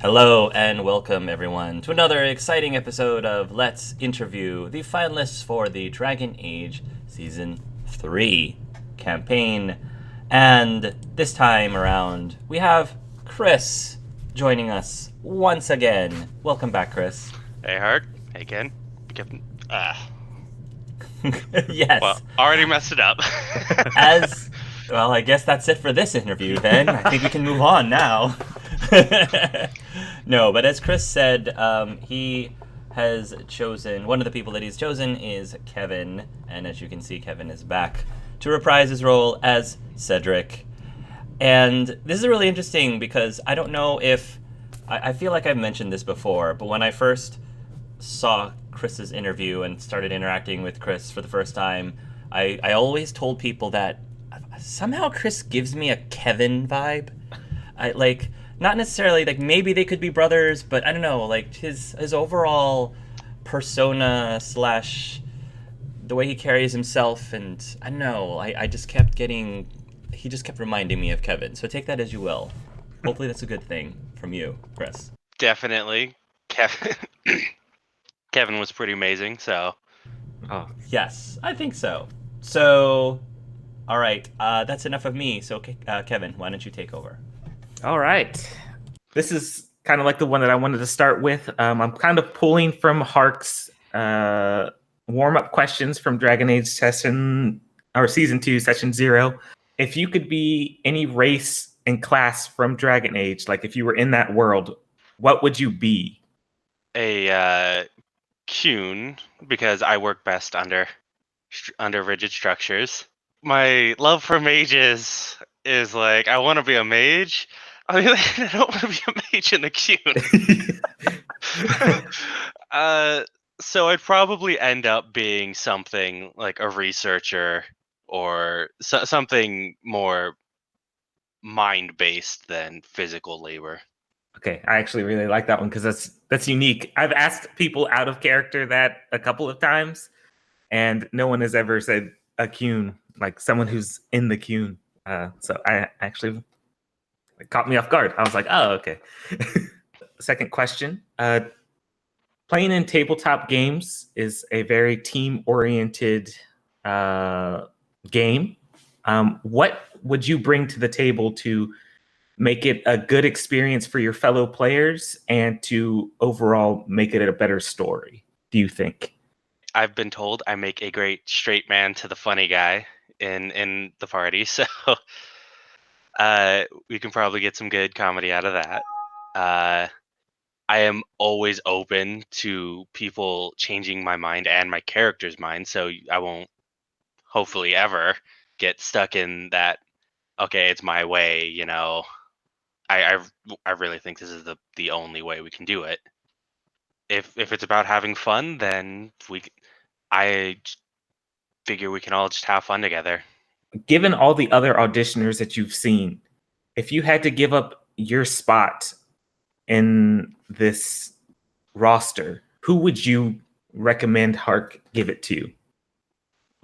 Hello and welcome everyone to another exciting episode of Let's Interview the finalists for the Dragon Age Season 3 campaign. And this time around, we have Chris joining us once again. Welcome back, Chris. Hey, Hart. Hey, Ken. Well, Yes. already messed it up. As well, I guess that's it for this interview then. I think we can move on now. No, but as Chris said, he has chosen, one of the people that he's chosen is Kevin, and as you can see, Kevin is back to reprise his role as Cedric. And this is really interesting because I don't know if, I feel like I've mentioned this before, but when I first saw Chris's interview and started interacting with Chris for the first time, I always told people that somehow Chris gives me a Kevin vibe. Not necessarily, maybe they could be brothers, but I don't know, his overall persona slash the way he carries himself, and I don't know, I just kept getting, he just kept reminding me of Kevin, so take that as you will. Hopefully that's a good thing from you, Chris. Definitely. Kevin was pretty amazing, so. Oh, yes, I think so. So, all right, that's enough of me, so Kevin, why don't you take over? All right. This is kind of like the one that I wanted to start with. I'm kind of pulling from Hark's warm-up questions from Dragon Age Season 2, Session 0. If you could be any race and class from Dragon Age, like if you were in that world, what would you be? A Qun, because I work best under rigid structures. My love for mages is like, I want to be a mage. I mean, I don't want to be a mage in the Qun. So I'd probably end up being something like a researcher or something more mind-based than physical labor. Okay, I actually really like that one because that's unique. I've asked people out of character that a couple of times, and no one has ever said a Qun, like someone who's in the Qun. So I actually, it caught me off guard. I was like, oh, okay. Second question. Playing in tabletop games is a very team-oriented game. What would you bring to the table to make it a good experience for your fellow players and to overall make it a better story, do you think? I've been told I make a great straight man to the funny guy in the party, so we can probably get some good comedy out of that. I am always open to people changing my mind and my character's mind, so I won't hopefully ever get stuck in that, okay, it's my way, you know. I really think this is the only way we can do it. If it's about having fun, then I figure we can all just have fun together. Given all the other auditioners that you've seen, if you had to give up your spot in this roster, who would you recommend Hark give it to?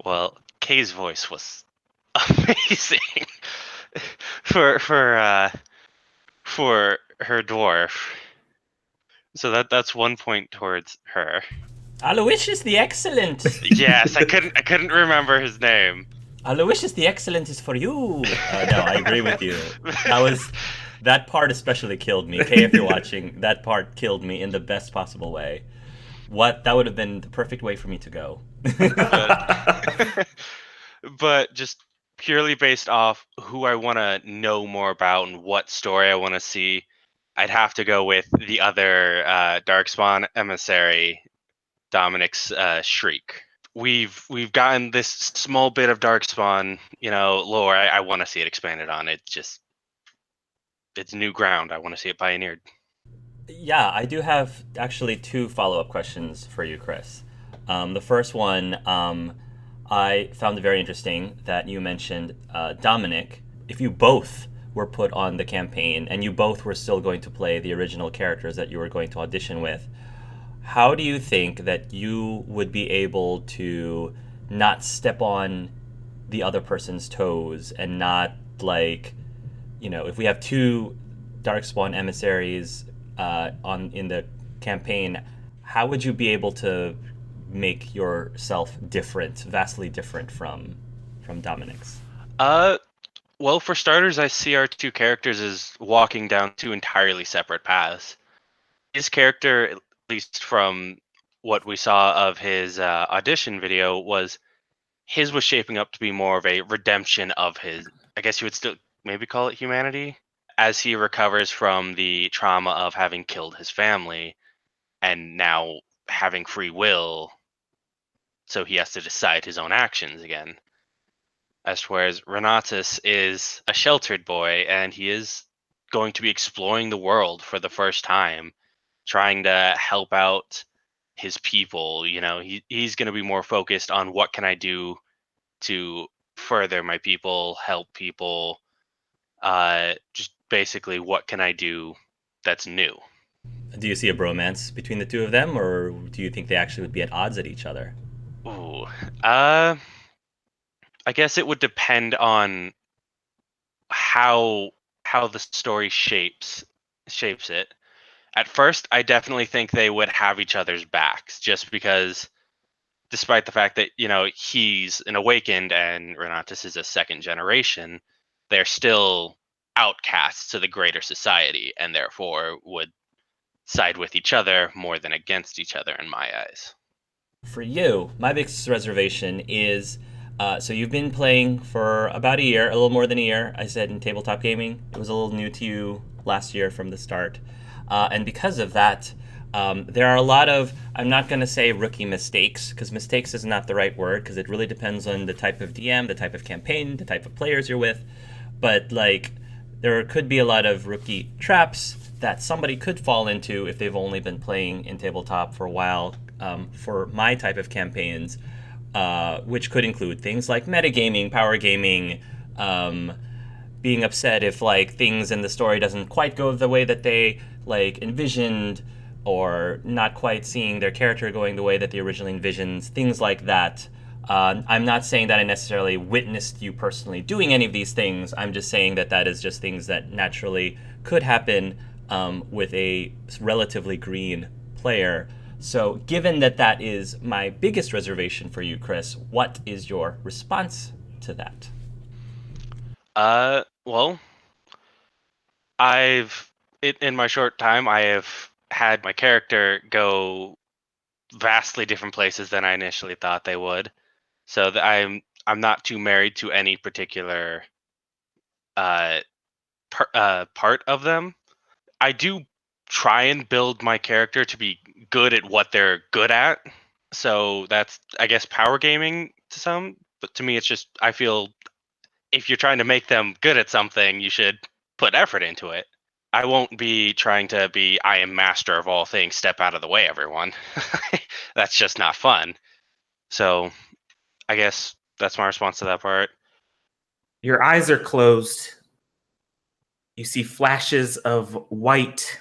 Well, Kay's voice was amazing for her dwarf. So that's 1 point towards her. Aloysius the Excellent! Yes, I couldn't remember his name. Aloysius the Excellent is for you! No, I agree with you. That part especially killed me. Kay, if you're watching, that part killed me in the best possible way. That would have been the perfect way for me to go. But just purely based off who I want to know more about and what story I want to see, I'd have to go with the other Darkspawn Emissary, Dominic's Shriek. We've gotten this small bit of Darkspawn, lore. I want to see it expanded on. It's new ground. I want to see it pioneered. Yeah, I do have actually 2 follow-up questions for you, Chris. The first one, I found it very interesting that you mentioned Dominic. If you both were put on the campaign and you both were still going to play the original characters that you were going to audition with, how do you think that you would be able to not step on the other person's toes and not, if we have 2 Darkspawn emissaries in the campaign, how would you be able to make yourself different, vastly different from Dominic's? Well, for starters, I see our two characters as walking down two entirely separate paths. His character, at least from what we saw of his audition video, was shaping up to be more of a redemption of his, I guess you would still maybe call it humanity, as he recovers from the trauma of having killed his family and now having free will, so he has to decide his own actions again. As whereas Renatus is a sheltered boy and he is going to be exploring the world for the first time, trying to help out his people. He's going to be more focused on what can I do to further my people, help people, just basically what can I do that's new. Do you see a bromance between the two of them, or do you think they actually would be at odds at each other? Ooh, I guess it would depend on how the story shapes it. At first, I definitely think they would have each other's backs, just because, despite the fact that he's an awakened and Renatus is a second generation, they're still outcasts to the greater society, and therefore would side with each other more than against each other in my eyes. For you, my biggest reservation is so you've been playing for about a year, a little more than a year. I said in tabletop gaming. It was a little new to you last year from the start. And because of that, there are a lot of, I'm not going to say rookie mistakes, because mistakes is not the right word, because it really depends on the type of DM, the type of campaign, the type of players you're with. But there could be a lot of rookie traps that somebody could fall into if they've only been playing in tabletop for a while. For my type of campaigns, which could include things like metagaming, power gaming, being upset if things in the story doesn't quite go the way that they envisioned, or not quite seeing their character going the way that they originally envisioned, things like that. I'm not saying that I necessarily witnessed you personally doing any of these things. I'm just saying that is just things that naturally could happen with a relatively green player. So given that is my biggest reservation for you, Chris, what is your response to that? Well, in my short time, I have had my character go vastly different places than I initially thought they would. So I'm not too married to any particular part of them. I do try and build my character to be good at what they're good at. So that's, I guess, power gaming to some. But to me, it's just, I feel if you're trying to make them good at something, you should put effort into it. I won't be trying to be, I am master of all things, step out of the way, everyone. That's just not fun. So I guess that's my response to that part. Your eyes are closed. You see flashes of white,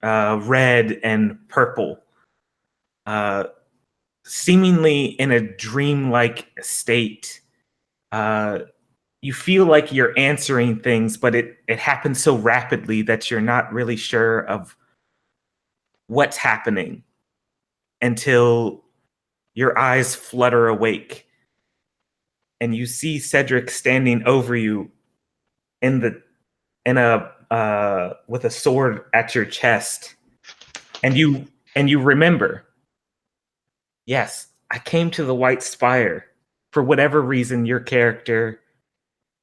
red, and purple, seemingly in a dreamlike state. You feel like you're answering things, but it happens so rapidly that you're not really sure of what's happening until your eyes flutter awake and you see Cedric standing over you with a sword at your chest, and you remember, yes, I came to the White Spire for whatever reason. Your character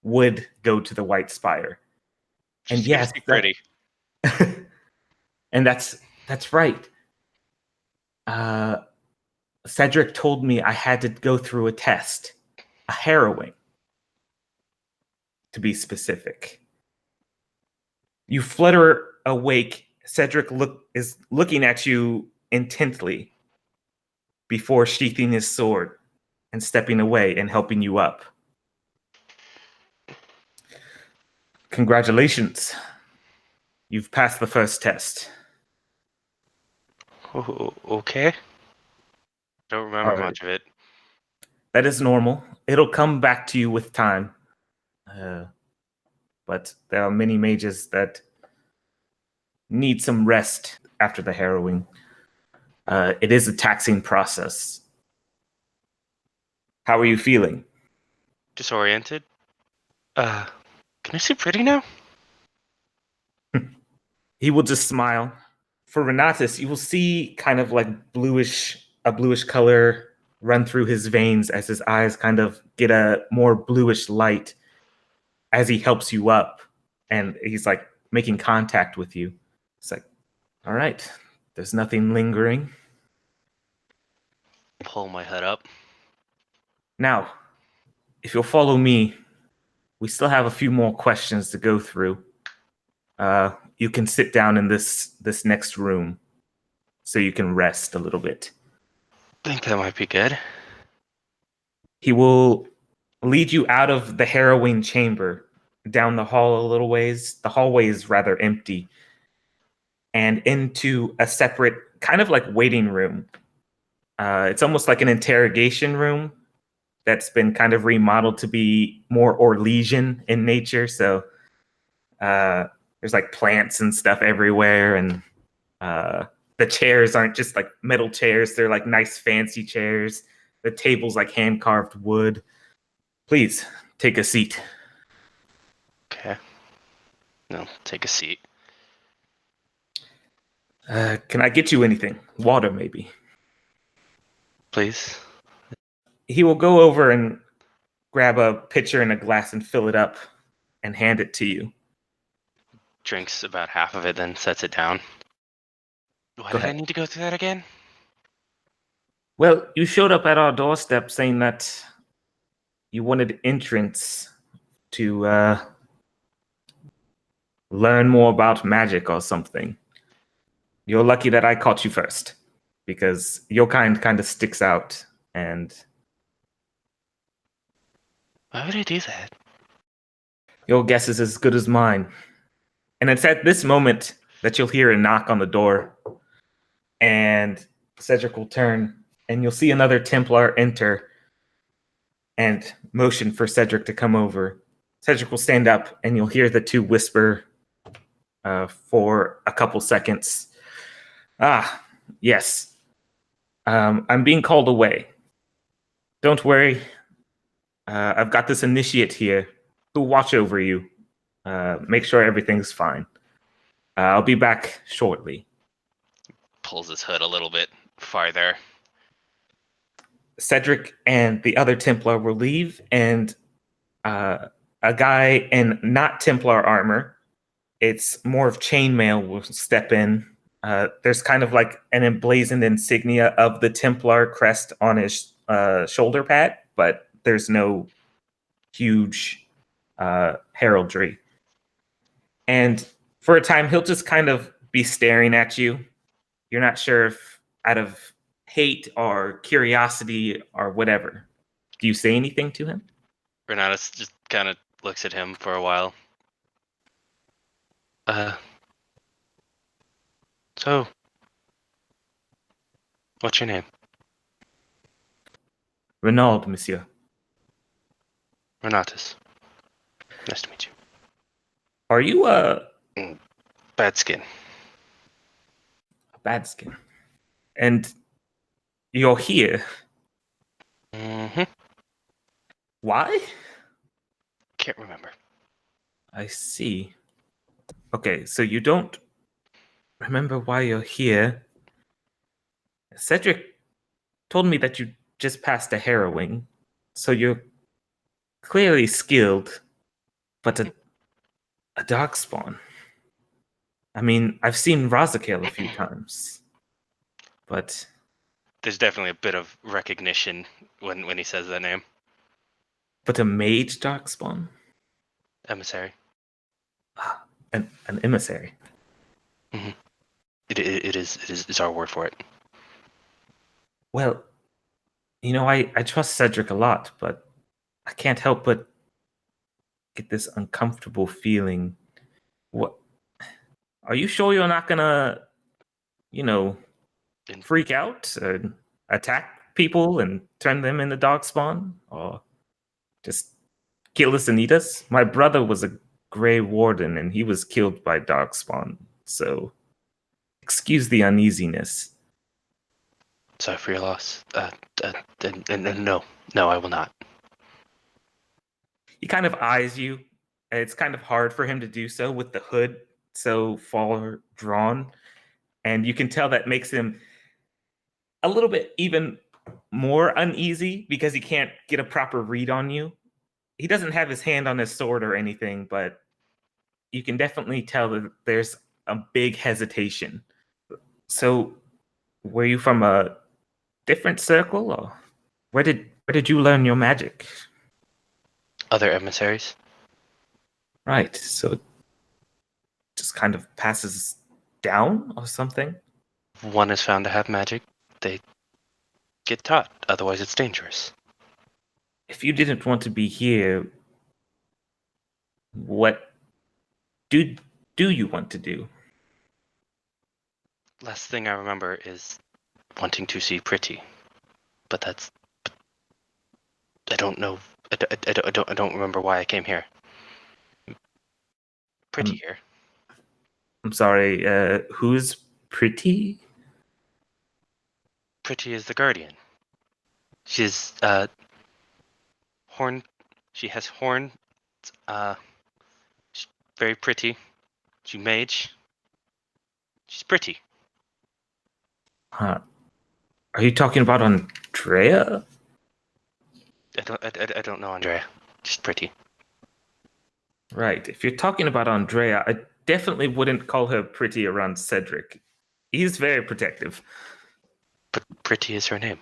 would go to the White Spire, and yes, pretty. And that's right. Cedric told me I had to go through a test, a harrowing, to be specific. You flutter awake. Cedric is looking at you intently before sheathing his sword and stepping away and helping you up. Congratulations. You've passed the first test. Oh, okay. Don't remember much of it. That is normal. It'll come back to you with time. But there are many mages that need some rest after the harrowing. It is a taxing process. How are you feeling? Disoriented. Can I see pretty now? He will just smile. For Renatus, you will see kind of like a bluish color run through his veins as his eyes kind of get a more bluish light as he helps you up. And he's like making contact with you. It's like, all right, there's nothing lingering. Pull my head up. Now, if you'll follow me, we still have a few more questions to go through. You can sit down in this next room so you can rest a little bit. I think that might be good. He will lead you out of the harrowing chamber, down the hall a little ways. The hallway is rather empty, and into a separate kind of like waiting room. It's almost like an interrogation room that's been kind of remodeled to be more Orlesian in nature. So there's like plants and stuff everywhere, and the chairs aren't just like metal chairs. They're like nice fancy chairs. The table's like hand-carved wood. Please, take a seat. Okay. No, take a seat. Can I get you anything? Water, maybe. Please. He will go over and grab a pitcher and a glass and fill it up and hand it to you. Drinks about half of it, then sets it down. Why did I need to go through that again? Well, you showed up at our doorstep saying that you wanted entrance to learn more about magic or something. You're lucky that I caught you first, because your kind of sticks out, and Why would I do that? your guess is as good as mine. And it's at this moment that you'll hear a knock on the door, and Cedric will turn, and you'll see another Templar enter and motion for Cedric to come over. Cedric will stand up, and you'll hear the two whisper for a couple seconds. Ah, yes. I'm being called away. Don't worry. I've got this initiate here who'll watch over you. Make sure everything's fine. I'll be back shortly. Pulls his hood a little bit farther. Cedric and the other Templar will leave, and a guy in not Templar armor, it's more of chainmail, will step in. There's kind of like an emblazoned insignia of the Templar crest on his shoulder pad, but there's no huge heraldry. And for a time, he'll just kind of be staring at you. You're not sure if out of hate or curiosity or whatever. Do you say anything to him? Renatus just kind of looks at him for a while. So, what's your name? Renaud, monsieur. Renatus. Nice to meet you. Are you Bad skin. bad skin? And you're here. Mm-hmm. Why? Can't remember. I see. Okay, so you don't remember why you're here. Cedric told me that you just passed a harrowing, so you're clearly skilled, but a Darkspawn. I mean, I've seen Razakale a few times, but There's definitely a bit of recognition when he says that name. a mage Darkspawn? Emissary. An emissary. Mm-hmm. It is our word for it. Well, you know, I trust Cedric a lot, but I can't help but get this uncomfortable feeling. What? Are you sure you're not gonna, freak out and attack people and turn them into Darkspawn? Or just kill us and eat us? My brother was a Grey Warden, and he was killed by Darkspawn, so excuse the uneasiness. Sorry for your loss. No, I will not. He kind of eyes you. It's kind of hard for him to do so with the hood so far drawn. And you can tell that makes him a little bit even more uneasy because he can't get a proper read on you. He doesn't have his hand on his sword or anything, but you can definitely tell that there's a big hesitation. So, were you from a different circle, or where did you learn your magic? Other emissaries? Right. So it just kind of passes down or something. One is found to have magic. They get taught. Otherwise, it's dangerous. If you didn't want to be here, what do you want to do? Last thing I remember is wanting to see Pretty, but that's. I don't know. I don't remember why I came here. Pretty here. I'm sorry. Who's Pretty? Pretty is the guardian. She's horn. She has horns. She's very pretty. She's mage. She's pretty. Huh. Are you talking about Andrea? I don't know Andrea. She's pretty. Right. If you're talking about Andrea, I definitely wouldn't call her pretty around Cedric. He's very protective. But pretty is her name.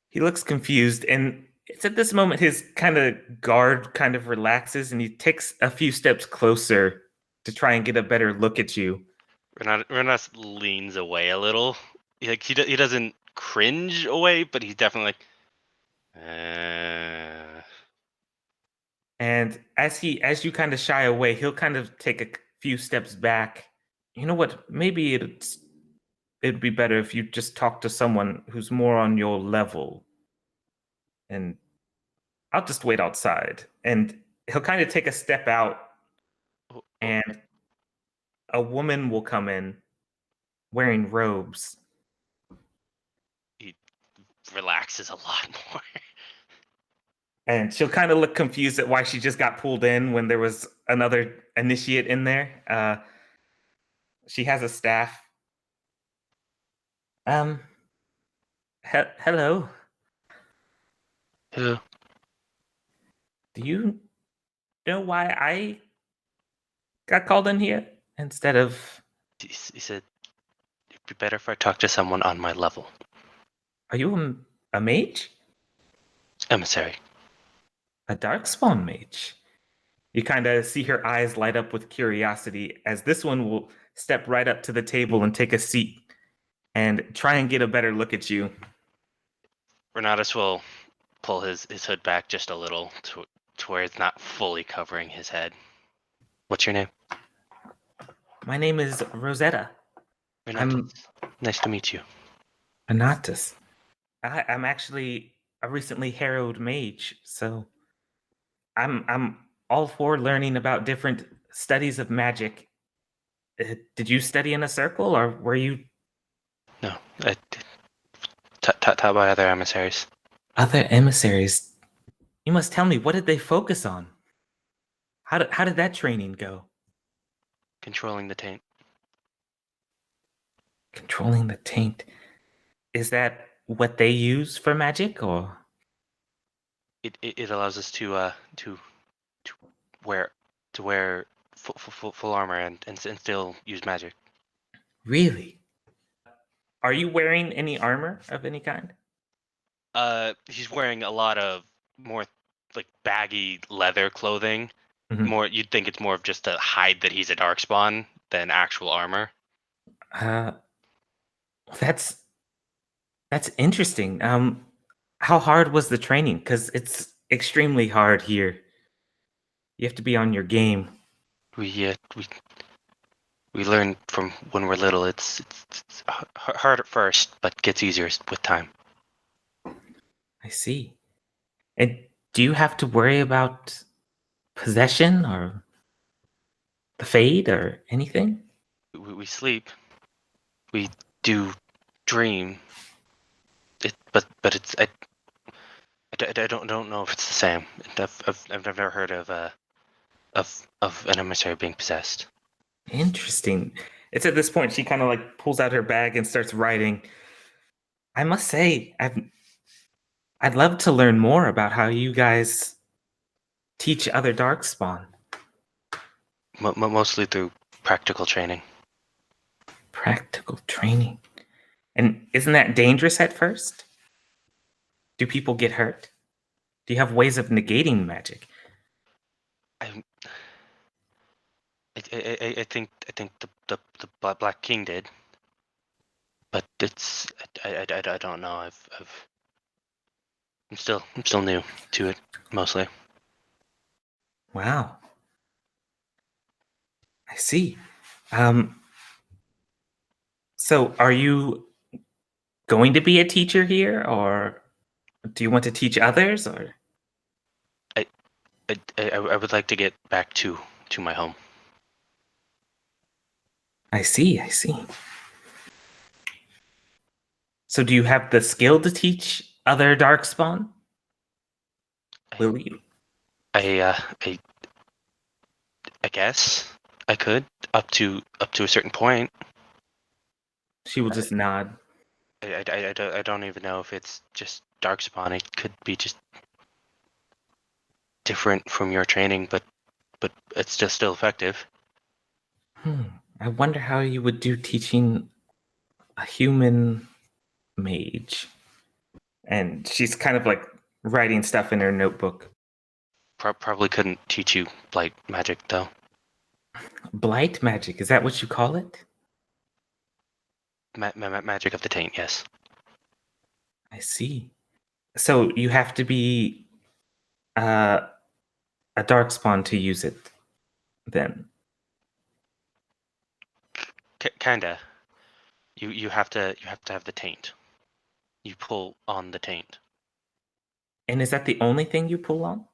He looks confused, and it's at this moment his kind of guard kind of relaxes, and he takes a few steps closer to try and get a better look at you. Renatus leans away a little. He doesn't cringe away, but he's definitely like. And as you kind of shy away, he'll kind of take a few steps back. You know what? Maybe it'd be better if you just talk to someone who's more on your level. And I'll just wait outside. And he'll kind of take a step out, and a woman will come in wearing robes. He relaxes a lot more. And she'll kind of look confused at why she just got pulled in when there was another initiate in there. She has a staff. Hello. Hello. Do you know why I got called in here instead of... He said, it'd be better if I talked to someone on my level. Are you a mage? Emissary. A Darkspawn mage? You kind of see her eyes light up with curiosity as this one will step right up to the table and take a seat and try and get a better look at you. Renatus will pull his hood back just a little to where it's not fully covering his head. What's your name? My name is Rosetta. Renatus. Nice to meet you. Renatus. I'm actually a recently harrowed mage, so I'm all for learning about different studies of magic. Did you study in a circle, or were you... No, taught by other emissaries. Other emissaries? You must tell me, what did they focus on? How did that training go? Controlling the taint. Controlling the taint. Is that what they use for magic, or? It allows us to wear full armor and still use magic. Really? Are you wearing any armor of any kind? He's wearing a lot of more like baggy leather clothing. Mhm. More, you'd think it's more of just to hide that he's a darkspawn than actual armor. That's interesting. How hard was the training? Because it's extremely hard here. You have to be on your game. We learn from when we're little. It's hard at first, but gets easier with time. I see. And do you have to worry about possession or the fade or anything? We sleep. we do dream. But it's I don't know if it's the same. I've never heard of an emissary being possessed. Interesting. It's at this point she kind of like pulls out her bag and starts writing. I must say, I'd love to learn more about how you guys teach other Darkspawn. Mostly through practical training. Practical training. And isn't that dangerous at first? Do people get hurt? Do you have ways of negating magic? I think the Black King did, but it's I don't know. I'm still new to it mostly. Wow. I see. So are you going to be a teacher here, or do you want to teach others, or? I would like to get back to my home. I see. So do you have the skill to teach other Darkspawn? Will you? I guess I could up to a certain point. She will just nod. I don't even know if it's just Darkspawn. It could be just different from your training, but it's just still effective. I wonder how you would do teaching a human mage. And she's kind of like writing stuff in her notebook. Probably couldn't teach you blight magic though. Blight magic, is that what you call it? Magic of the taint, yes. I see. So you have to be a Darkspawn to use it, then. Kinda. You have to have the taint. You pull on the taint. And is that the only thing you pull on?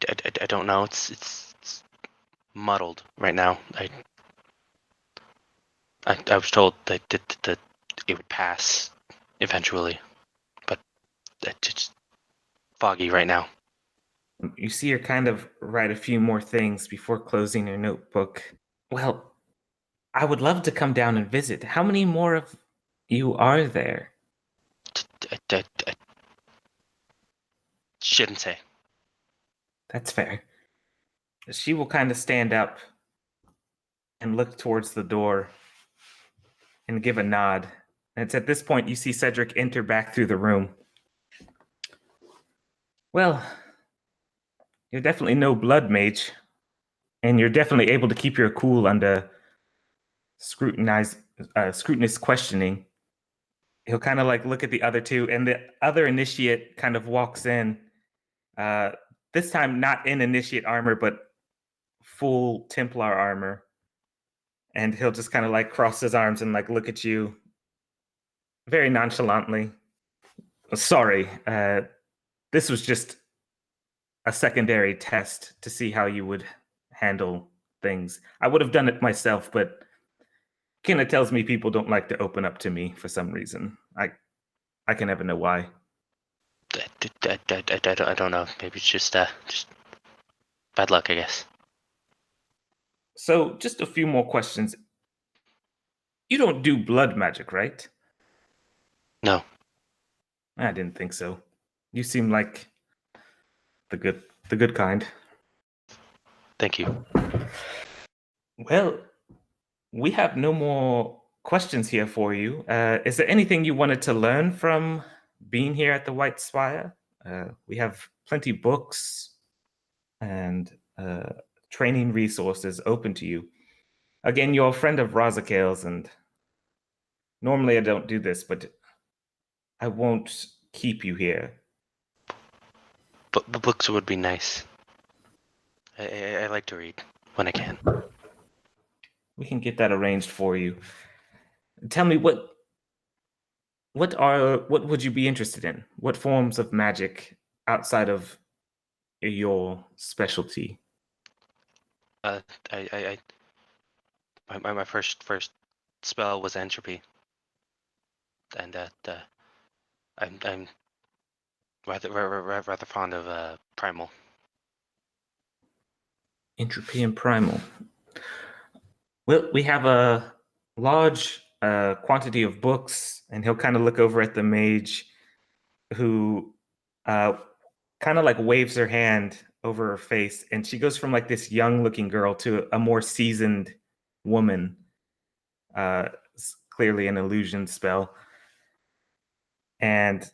I don't know. It's muddled right now. I was told that it would pass eventually, but it's just foggy right now. You see her kind of write a few more things before closing her notebook. Well, I would love to come down and visit. How many more of you are there? I shouldn't say. That's fair. She will kind of stand up and look towards the door and give a nod. And it's at this point you see Cedric enter back through the room. Well, you're definitely no blood mage, and you're definitely able to keep your cool under scrutinous questioning. He'll kind of like look at the other two, and the other initiate kind of walks in. This time, not in initiate armor, but full Templar armor. And he'll just kind of like cross his arms and like look at you very nonchalantly. Sorry, this was just a secondary test to see how you would handle things. I would have done it myself, but Kenna tells me people don't like to open up to me for some reason. I can never know why. I don't know. Maybe it's just bad luck, I guess. So, just a few more questions. You don't do blood magic, right? No. I didn't think so. You seem like the good kind. Thank you. Well, we have no more questions here for you. Is there anything you wanted to learn from being here at the White Spire? We have plenty books and training resources open to you. Again, you're a friend of Razakale's, and normally I don't do this, but I won't keep you here. But the books would be nice. I like to read when I can. We can get that arranged for you. Tell me what would you be interested in? What forms of magic outside of your specialty? My first spell was entropy, I'm rather fond of primal. Entropy and primal. Well, we have a large quantity of books, and he'll kind of look over at the mage, who kind of like waves her hand over her face, and she goes from like this young-looking girl to a more seasoned woman. It's clearly an illusion spell, and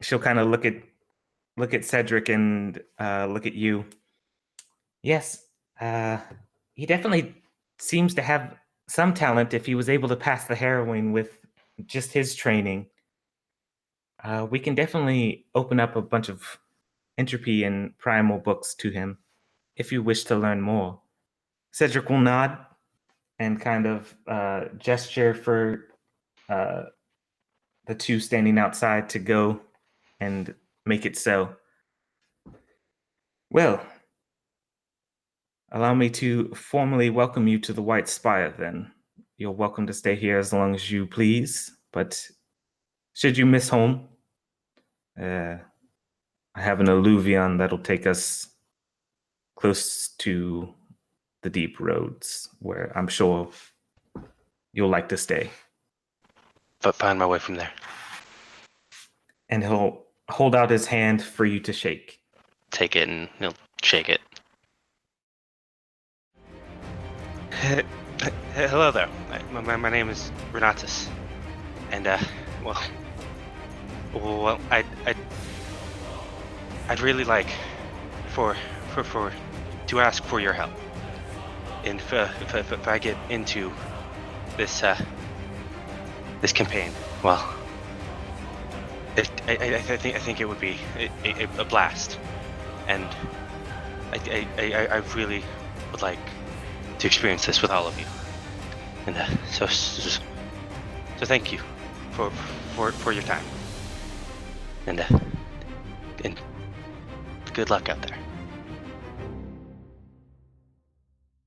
she'll kind of look at Cedric and look at you. Yes, he definitely seems to have some talent if he was able to pass the harrowing with just his training. We can definitely open up a bunch of entropy and primal books to him if you wish to learn more. Cedric will nod and kind of gesture for the two standing outside to go and make it so. Well, allow me to formally welcome you to the White Spire, then. You're welcome to stay here as long as you please, but should you miss home, I have an alluvion that'll take us close to the deep roads, where I'm sure you'll like to stay. But find my way from there. And he'll hold out his hand for you to shake. Take it and he'll shake it. Hello there. My name is Renatus, and I'd really like to ask for your help. And if I get into this this campaign, well, I think it would be a blast, and I really would like to experience this with all of you, and so thank you for your time, and good luck out there.